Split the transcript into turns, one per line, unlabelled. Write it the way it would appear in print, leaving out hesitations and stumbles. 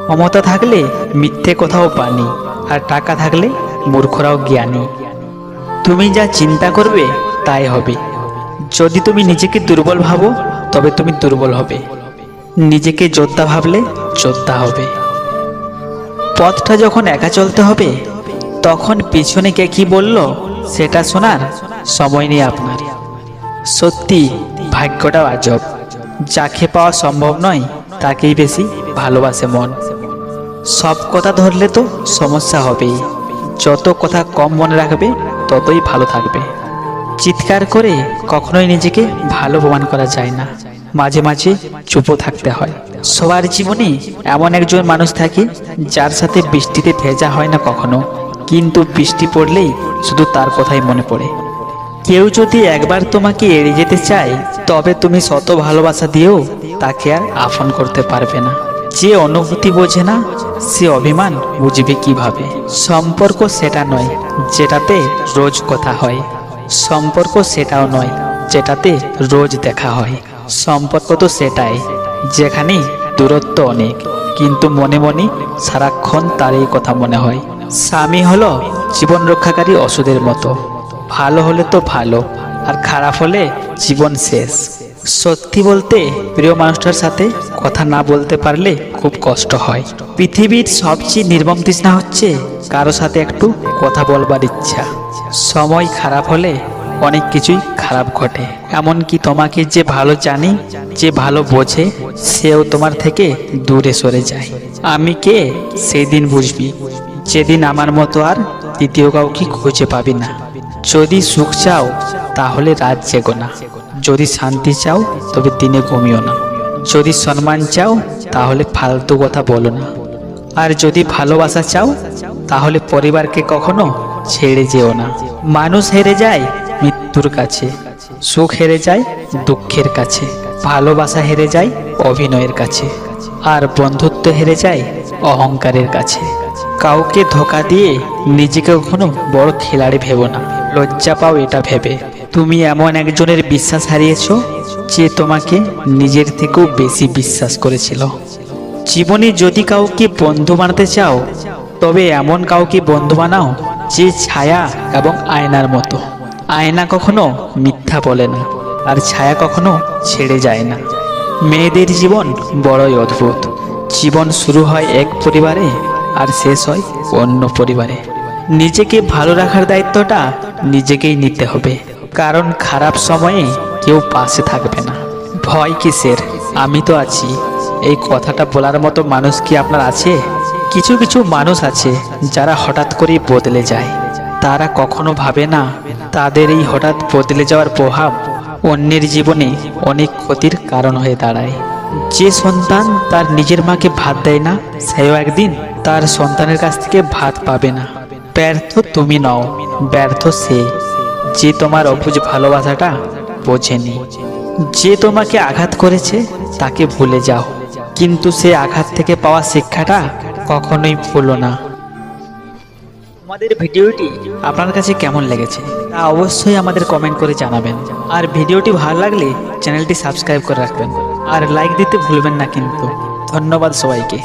ক্ষমতা থাকলে মিথ্যে কথাও বাণী, আর টাকা থাকলে মূর্খরাও জ্ঞানী। তুমি যা চিন্তা করবে তাই হবে। যদি তুমি নিজেকে দুর্বল ভাবো তবে তুমি দুর্বল হবে, নিজেকে যোদ্ধা ভাবলে যোদ্ধা হবে। পথটা যখন একা চলতে হবে তখন পিছনে কে কি বলল সেটা শোনার সময় নেই আপনার। সত্যি ভাগ্যটা আজব, যাকে পাওয়া সম্ভব নয় তাকেই বেশি ভালোবাসে মন। সব কথা ধরলে তো সমস্যা হবেই, যত কথা কম মনে রাখবে ততই ভালো থাকবে। চিৎকার করে কখনোই নিজেকে ভালো প্রমাণ করা যায় না, মাঝে মাঝে চুপও থাকতে হয়। সবার জীবনে এমন একজন মানুষ থাকে যার সাথে বৃষ্টিতে ভেজা হয় না কখনো, কিন্তু বৃষ্টি পড়লেই শুধু তার কথাই মনে পড়ে। কেউ যদি একবার তোমাকে এড়িয়ে যেতে চায় তবে তুমি শত ভালোবাসা দিয়েও তাকে আর আপন করতে পারবে না। যে অনুভূতি বোঝে না সে অভিমান বুঝবে কিভাবে। সম্পর্ক সেটা নয় যেটাতে রোজ কথা হয়, সম্পর্ক সেটাও নয় যেটাতে রোজ দেখা হয়। সম্পর্ক তো সেটাই যেখানে দূরত্ব অনেক, কিন্তু মনে মনে সারাক্ষণ তারই কথা মনে হয়। স্বামী হলো জীবন রক্ষাকারী ওষুধের মতো, ভালো হলে তো ভালো, আর খারাপ হলে জীবন শেষ। সত্যি বলতে প্রিয় মানুষটার সাথে কথা না বলতে পারলে খুব কষ্ট হয়। পৃথিবীর সবচেয়ে নির্মম তৃষ্ণা হচ্ছে কারো সাথে একটু কথা বলবার ইচ্ছা। সময় খারাপ হলে অনেক কিছুই খারাপ ঘটে, এমনকি তোমাকে যে ভালো জানে, যে ভালো বোঝে, সেও তোমার থেকে দূরে সরে যায়। আমি কে সেই দিন বুঝবি যেদিন আমার মতো আর দ্বিতীয় কাউকে খুঁজে পাবি না। যদি সুখ চাও তাহলে রাত জেগো না, যদি শান্তি চাও তবে দিনে ঘুমিও না, যদি সম্মান চাও তাহলে ফালতু কথা বলো না, আর যদি ভালোবাসা চাও তাহলে পরিবারকে কখনো ছেড়ে যেও না। মানুষ হেরে যায় মৃত্যুর কাছে, সুখ হেরে যায় দুঃখের কাছে, ভালোবাসা হেরে যায় অভিনয়ের কাছে, আর বন্ধুত্ব হেরে যায় অহংকারের কাছে। কাউকে ধোঁকা দিয়ে নিজেকে কখনো বড় খেলাড়ি ভেবো না, লজ্জা পাও এটা ভেবে। তুমি এমন একজনের বিশ্বাস হারিয়েছ যে তোমাকে নিজের থেকেও বেশি বিশ্বাস করেছিল। জীবনে যদি কাউকে বন্ধু বানাতে চাও তবে এমন কাউকে বন্ধু বানাও যে ছায়া এবং আয়নার মতো। আয়না কখনো মিথ্যা বলে না, আর ছায়া কখনো ছেড়ে যায় না। মেয়েদের জীবন বড়ই অদ্ভুত, জীবন শুরু হয় এক পরিবারে আর শেষ হয় অন্য পরিবারে। নিজেকে ভালো রাখার দায়িত্বটা নিজেকেই নিতে হবে, কারণ খারাপ সময়ে কেউ পাশে থাকবে না। ভয় কিসের, আমি তো আছি, এই কথাটা বলার মতো মানুষ কি আপনার আছে? কিছু কিছু মানুষ আছে যারা হঠাৎ করেই বদলে যায়, তারা কখনো ভাবে না তাদের এই হঠাৎ বদলে যাওয়ার প্রভাব অন্যের জীবনে অনেক ক্ষতির কারণ হয়ে দাঁড়ায়। যে সন্তান তার নিজের মাকে ভাত দেয় না সেও একদিন তার সন্তানের কাছ থেকে ভাত পাবে না। ব্যর্থ তুমি নও, ব্যর্থ সে যে তোমার অবুঝ ভালোবাসাটা বোঝেনি। যে তোমাকে আঘাত করেছে তাকে ভুলে যাও, কিন্তু সে আঘাত থেকে পাওয়া শিক্ষাটা কখনোই ভুলো না। আমাদের ভিডিওটি আপনার কাছে কেমন লেগেছে তা অবশ্যই আমাদের কমেন্ট করে জানাবেন, আর ভিডিওটি ভালো লাগলে চ্যানেলটি সাবস্ক্রাইব করে রাখবেন, আর লাইক দিতে ভুলবেন না কিন্তু। ধন্যবাদ সবাইকে।